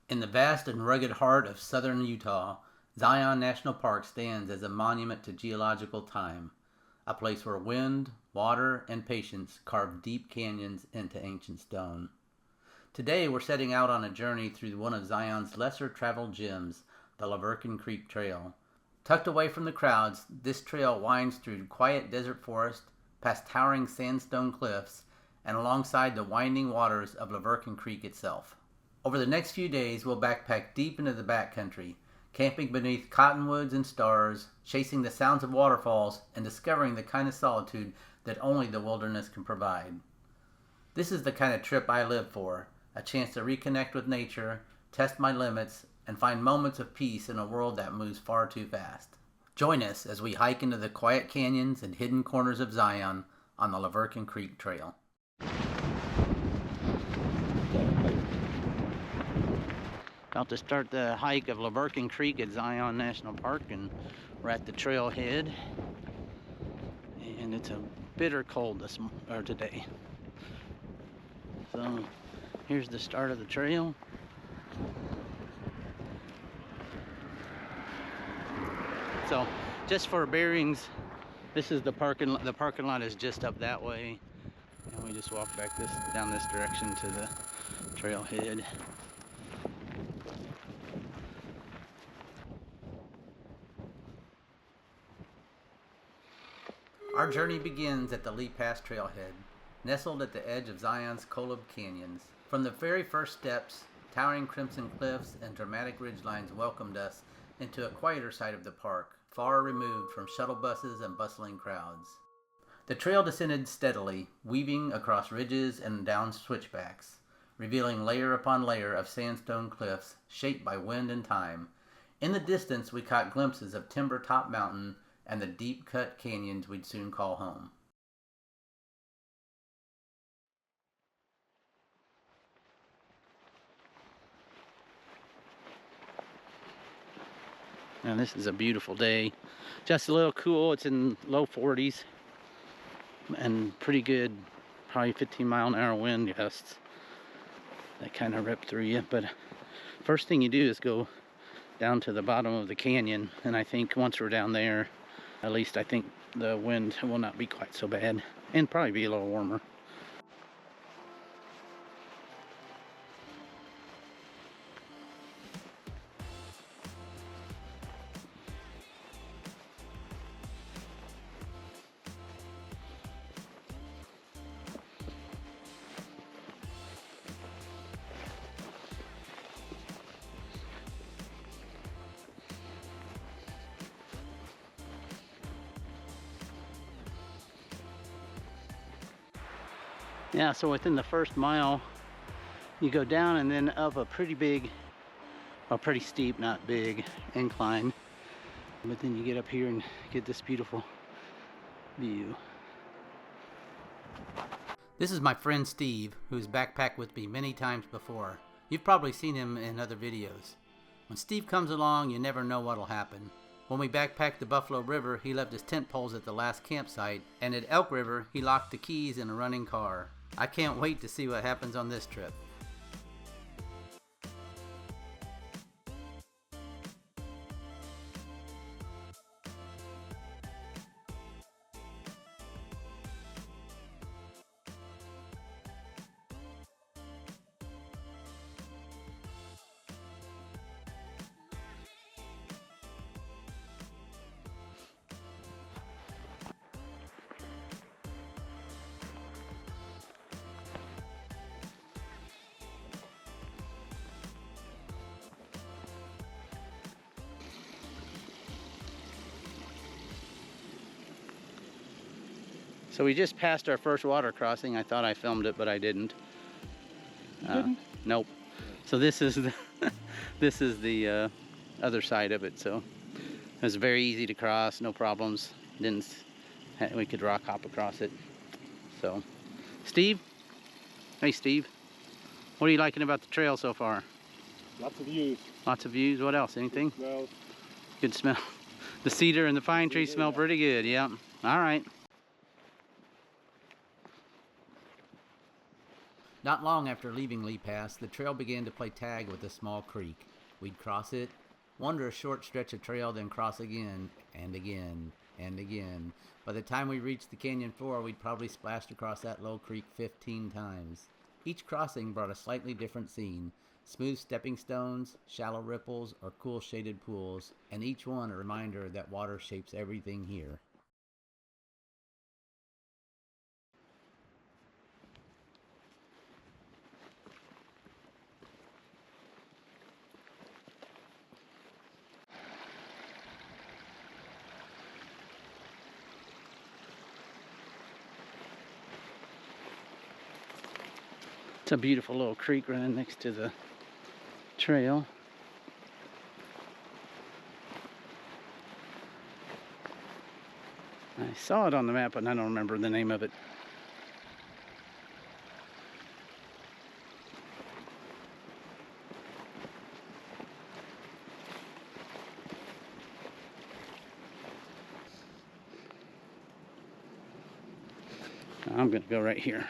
In the vast and rugged heart of southern Utah, Zion National Park stands as a monument to geological time, a place where wind, water, and patience carved deep canyons into ancient stone. Today we're setting out on a journey through one of Zion's lesser traveled gems, the Verkin Creek Trail. Tucked away from the crowds, this trail winds through quiet desert forest, past towering sandstone cliffs, and alongside the winding waters of Verkin Creek itself. Over the next few days, we'll backpack deep into the backcountry, camping beneath cottonwoods and stars, chasing the sounds of waterfalls, and discovering the kind of solitude that only the wilderness can provide. This is the kind of trip I live for, a chance to reconnect with nature, test my limits, and find moments of peace in a world that moves far too fast. Join us as we hike into the quiet canyons and hidden corners of Zion on the Verkin Creek Trail. About to start the hike of Verkin Creek at Zion National Park, and we're at the trailhead, and it's a bitter cold today. So here's the start of the trail. So just for bearings, this is the parking lot is just up that way, and we just walk down this direction to the trailhead. Our journey begins at the Lee Pass Trailhead, nestled at the edge of Zion's Kolob Canyons. From the very first steps, towering crimson cliffs and dramatic ridgelines welcomed us into a quieter side of the park, far removed from shuttle buses and bustling crowds. The trail descended steadily, weaving across ridges and down switchbacks, revealing layer upon layer of sandstone cliffs shaped by wind and time. In the distance, we caught glimpses of Timber Top Mountain and the deep-cut canyons we'd soon call home. And this is a beautiful day. Just a little cool. It's in low 40s and pretty good, probably 15-mile-an-hour wind gusts that kind of rip through you. But first thing you do is go down to the bottom of the canyon, and I think once we're down there, at least I think the wind will not be quite so bad, and probably be a little warmer. Yeah, so within the first mile, you go down and then up a pretty big, well, pretty steep, not big, incline. But then you get up here and get this beautiful view. This is my friend Steve, who's backpacked with me many times before. You've probably seen him in other videos. When Steve comes along, you never know what'll happen. When we backpacked the Buffalo River, he left his tent poles at the last campsite, and at Elk River, he locked the keys in a running car. I can't wait to see what happens on this trip. So we just passed our first water crossing. I thought I filmed it, but I didn't. Nope. So this is the this is the other side of it. So it was very easy to cross, no problems. We could rock hop across it. So, Steve. Hey, Steve. What are you liking about the trail so far? Lots of views. Lots of views. What else? Anything? Good smells. Good smell. The cedar and the pine trees smell pretty good. Yeah. All right. Not long after leaving Lee Pass, the trail began to play tag with a small creek. We'd cross it, wander a short stretch of trail, then cross again, and again, and again. By the time we reached the canyon floor, we'd probably splashed across that little creek 15 times. Each crossing brought a slightly different scene. Smooth stepping stones, shallow ripples, or cool shaded pools, and each one a reminder that water shapes everything here. It's a beautiful little creek running next to the trail. I saw it on the map, but I don't remember the name of it. I'm going to go right here.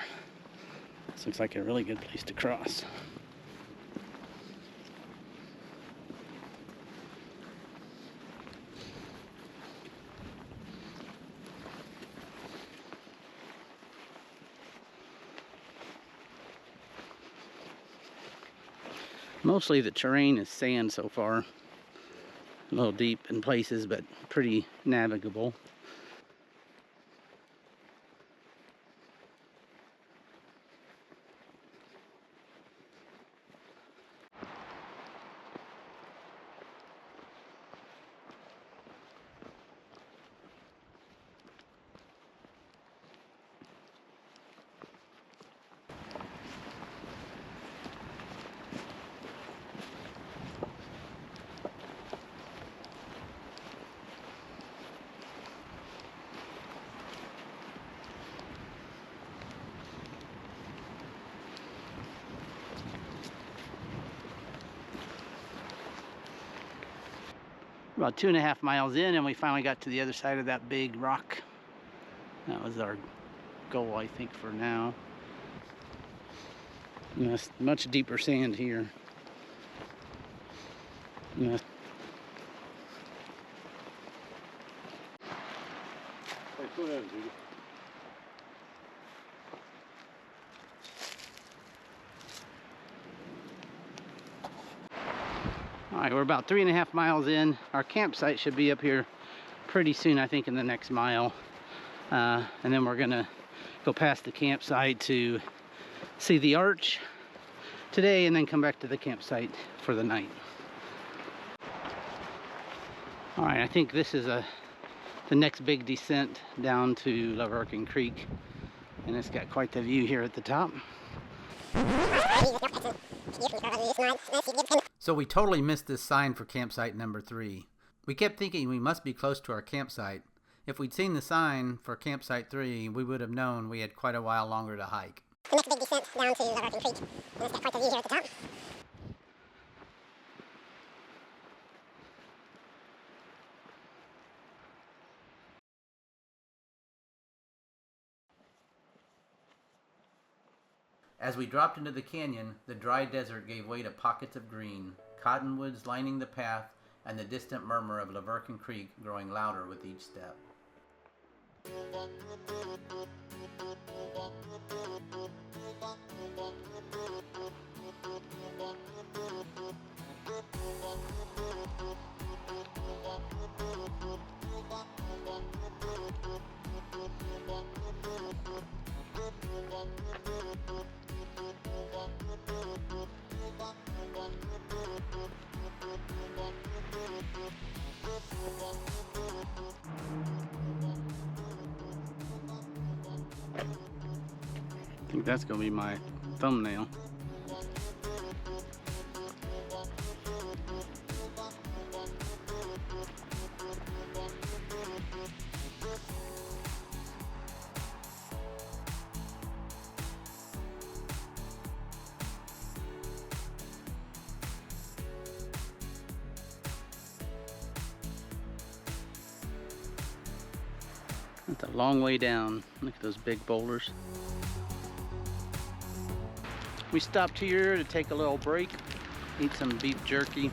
This looks like a really good place to cross. Mostly the terrain is sand so far. A little deep in places, but pretty navigable. About 2.5 miles in, and we finally got to the other side of that big rock. That was our goal, I think, for now. It's much deeper sand here. Hey, slow down, Judy. Alright, we're about 3.5 miles in. Our campsite should be up here pretty soon, I think, in the next mile. And then we're gonna go past the campsite to see the arch today, and then come back to the campsite for the night. Alright, I think this is the next big descent down to Verkin Creek. And it's got quite the view here at the top. So we totally missed this sign for campsite number 3. We kept thinking we must be close to our campsite. If we'd seen the sign for campsite 3, we would have known we had quite a while longer to hike. The next big descent down to Verkin Creek. And it's got quite the view here at the top. As we dropped into the canyon, the dry desert gave way to pockets of green, cottonwoods lining the path, and the distant murmur of Verkin Creek growing louder with each step. I think that's going to be my thumbnail. That's a long way down. Look at those big boulders. We stopped here to take a little break, eat some beef jerky.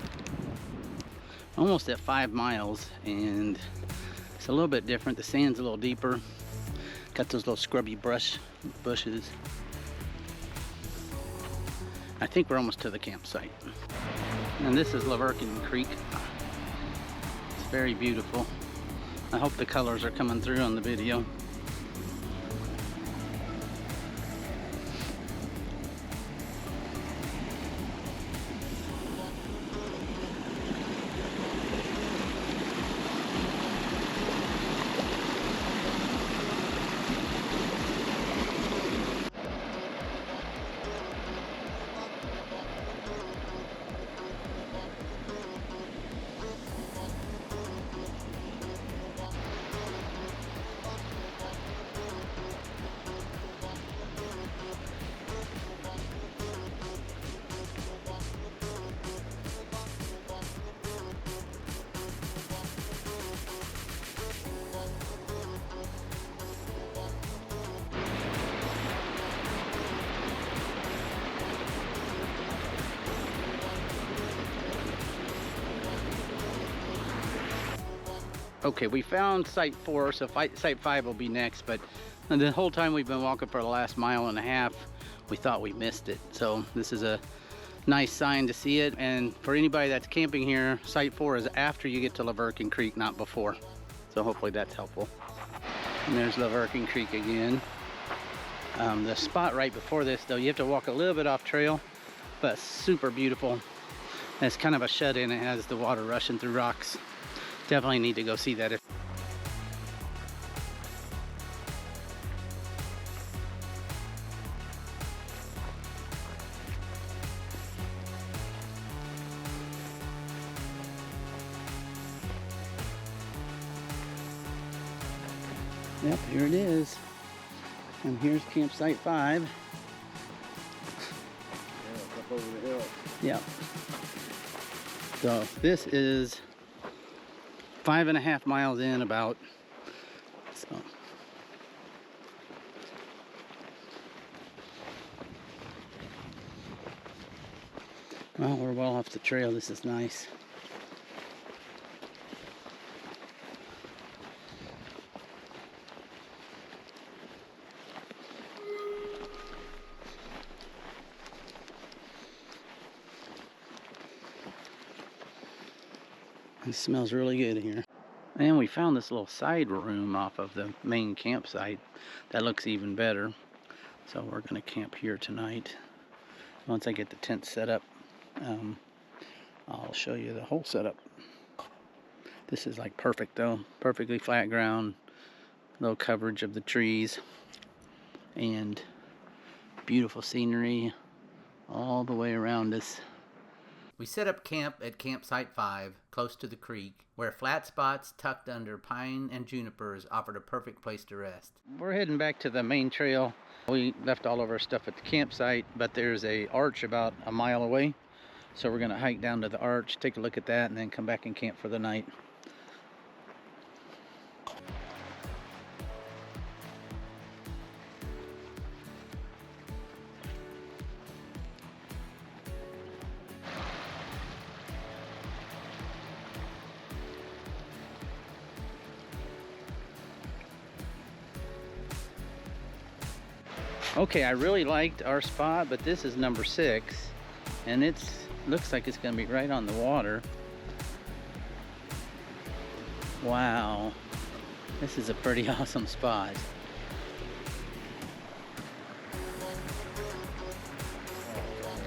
Almost at 5 miles, and it's a little bit different. The sand's a little deeper. Got those little scrubby bushes. I think we're almost to the campsite. And this is Verkin Creek. It's very beautiful. I hope the colors are coming through on the video. Okay, we found site 4, so site 5 will be next, but the whole time we've been walking for the last 1.5 miles, we thought we missed it. So this is a nice sign to see it, and for anybody that's camping here, site 4 is after you get to Verkin Creek, not before. So hopefully that's helpful. And there's Verkin Creek again. The spot right before this, though, you have to walk a little bit off trail, but super beautiful. And it's kind of a shut-in. It has the water rushing through rocks. Definitely need to go see that. Yep, here it is. And here's campsite 5. Yeah, up over the hill. Yep. So this is 5.5 miles in about. So well, we're well off the trail. This is nice. It smells really good in here. And we found this little side room off of the main campsite that looks even better. So we're gonna camp here tonight. Once I get the tent set up, I'll show you the whole setup. This is like perfect though, perfectly flat ground, low coverage of the trees, and beautiful scenery all the way around us. We set up camp at campsite 5, close to the creek, where flat spots tucked under pine and junipers offered a perfect place to rest. We're heading back to the main trail. We left all of our stuff at the campsite, but there's a arch about 1 mile away. So we're gonna hike down to the arch, take a look at that, and then come back and camp for the night. Okay, I really liked our spot, but this is number 6, and it's looks like it's gonna be right on the water. Wow, this is a pretty awesome spot.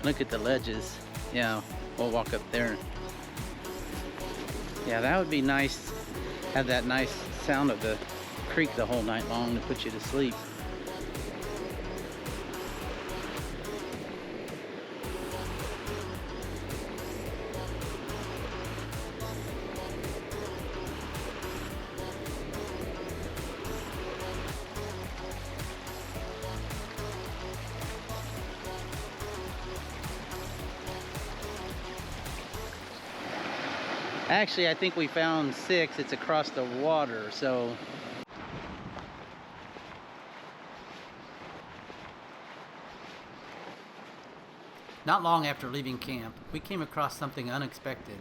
Look at the ledges. Yeah, we'll walk up there. Yeah, that would be nice. Have that nice sound of the creek the whole night long to put you to sleep. Actually, I think we found 6. It's across the water, so. Not long after leaving camp, we came across something unexpected.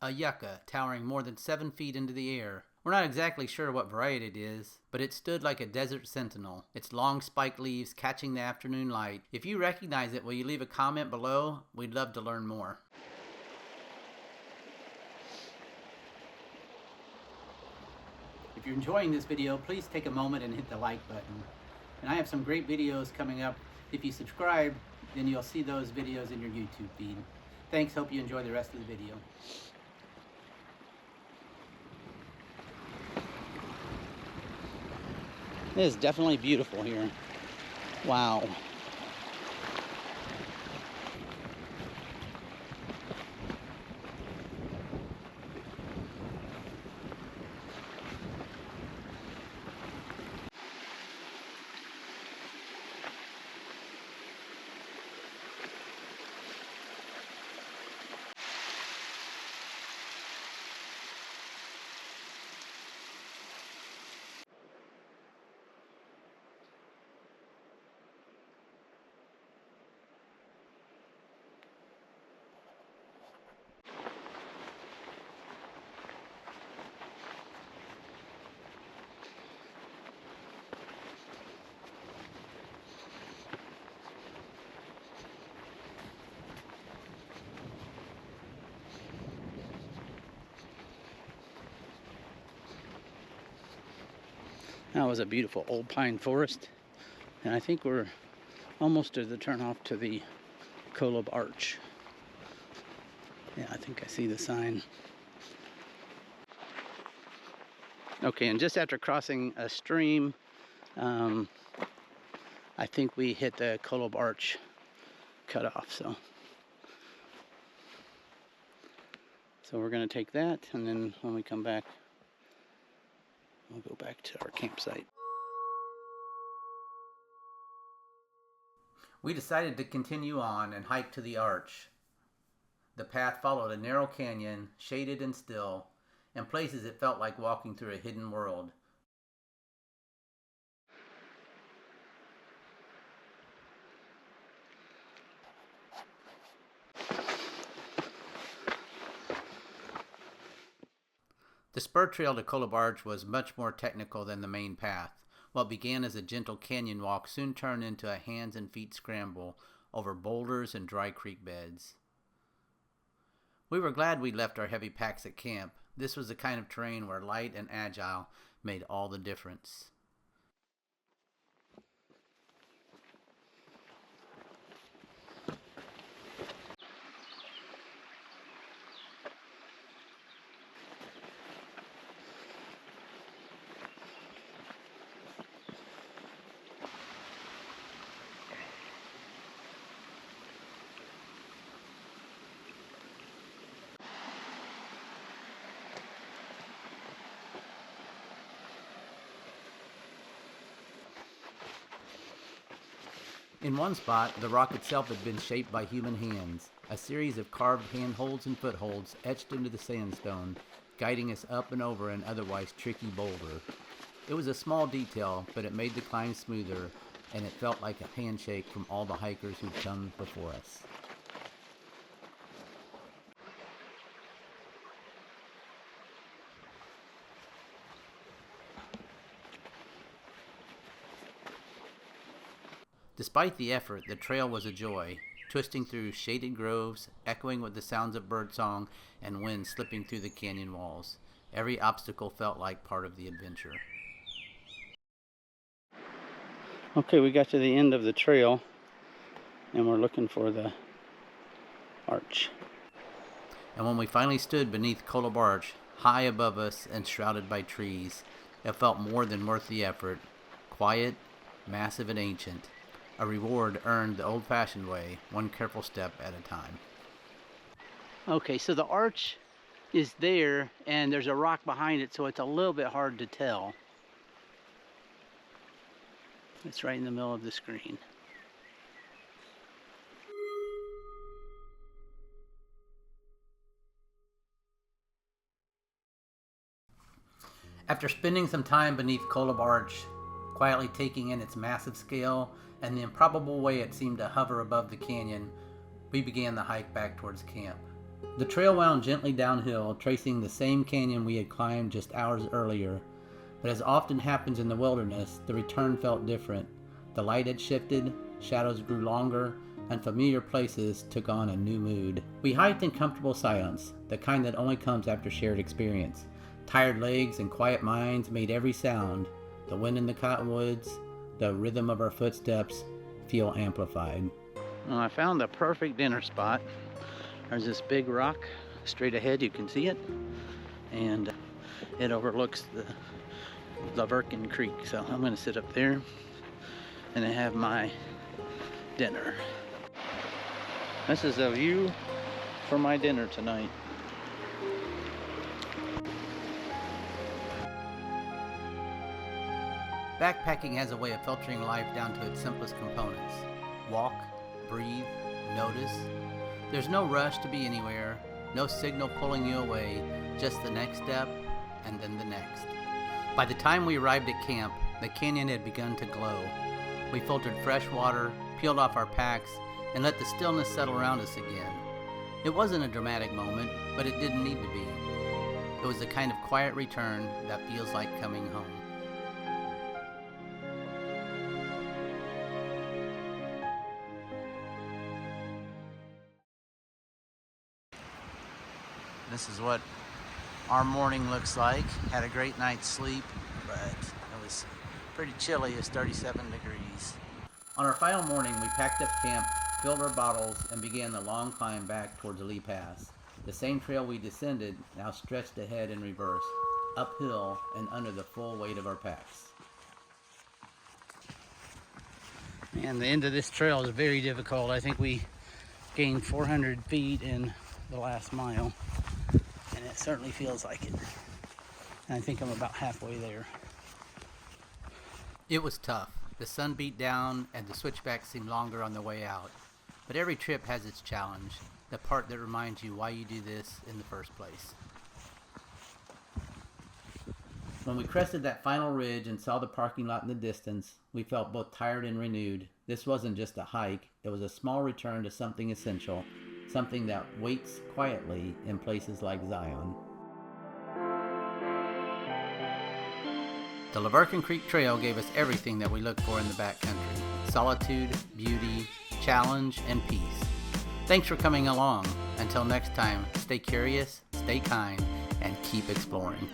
A yucca towering more than 7 feet into the air. We're not exactly sure what variety it is, but it stood like a desert sentinel, its long spiked leaves catching the afternoon light. If you recognize it, will you leave a comment below? We'd love to learn more. If you're enjoying this video, please take a moment and hit the like button. And I have some great videos coming up. If you subscribe, then you'll see those videos in your YouTube feed. Thanks, hope you enjoy the rest of the video. It is definitely beautiful here. Wow. That was a beautiful old pine forest, and I think we're almost to the turnoff to the Kolob Arch. Yeah, I think I see the sign. Okay, and just after crossing a stream, I think we hit the Kolob Arch cutoff. So we're going to take that, and then when we come back, we'll go back to our campsite. We decided to continue on and hike to the arch. The path followed a narrow canyon, shaded and still. In places it felt like walking through a hidden world. The spur trail to Kolob Arch was much more technical than the main path. What began as a gentle canyon walk soon turned into a hands and feet scramble over boulders and dry creek beds. We were glad we left our heavy packs at camp. This was the kind of terrain where light and agile made all the difference. In one spot, the rock itself had been shaped by human hands, a series of carved handholds and footholds etched into the sandstone, guiding us up and over an otherwise tricky boulder. It was a small detail, but it made the climb smoother, and it felt like a handshake from all the hikers who'd come before us. Despite the effort, the trail was a joy, twisting through shaded groves, echoing with the sounds of birdsong and wind slipping through the canyon walls. Every obstacle felt like part of the adventure. Okay, we got to the end of the trail, and we're looking for the arch. And when we finally stood beneath Kolob Arch, high above us and shrouded by trees, it felt more than worth the effort. Quiet, massive and ancient. A reward earned the old-fashioned way, one careful step at a time. Okay, so the arch is there, and there's a rock behind it, so it's a little bit hard to tell. It's right in the middle of the screen. After spending some time beneath Kolob Arch, quietly taking in its massive scale and the improbable way it seemed to hover above the canyon, we began the hike back towards camp. The trail wound gently downhill, tracing the same canyon we had climbed just hours earlier. But as often happens in the wilderness, the return felt different. The light had shifted, shadows grew longer, and familiar places took on a new mood. We hiked in comfortable silence, the kind that only comes after shared experience. Tired legs and quiet minds made every sound, the wind in the cottonwoods, the rhythm of our footsteps, feel amplified. Well, I found the perfect dinner spot. There's this big rock straight ahead, you can see it, and it overlooks the Verkin Creek. So I'm going to sit up there and have my dinner. This is a view for my dinner tonight. Backpacking has a way of filtering life down to its simplest components. Walk, breathe, notice. There's no rush to be anywhere, no signal pulling you away, just the next step and then the next. By the time we arrived at camp, the canyon had begun to glow. We filtered fresh water, peeled off our packs, and let the stillness settle around us again. It wasn't a dramatic moment, but it didn't need to be. It was the kind of quiet return that feels like coming home. This is what our morning looks like. Had a great night's sleep, but it was pretty chilly. It's 37 degrees. On our final morning, we packed up camp, filled our bottles, and began the long climb back towards Lee Pass. The same trail we descended now stretched ahead in reverse, uphill and under the full weight of our packs. And the end of this trail is very difficult. I think we gained 400 feet in the last mile, and it certainly feels like it. And I think I'm about halfway there. It was tough. The sun beat down and the switchback seemed longer on the way out. But every trip has its challenge, the part that reminds you why you do this in the first place. When we crested that final ridge and saw the parking lot in the distance, we felt both tired and renewed. This wasn't just a hike, it was a small return to something essential, something that waits quietly in places like Zion. The Verkin Creek Trail gave us everything that we look for in the backcountry: solitude, beauty, challenge, and peace. Thanks for coming along. Until next time, stay curious, stay kind, and keep exploring.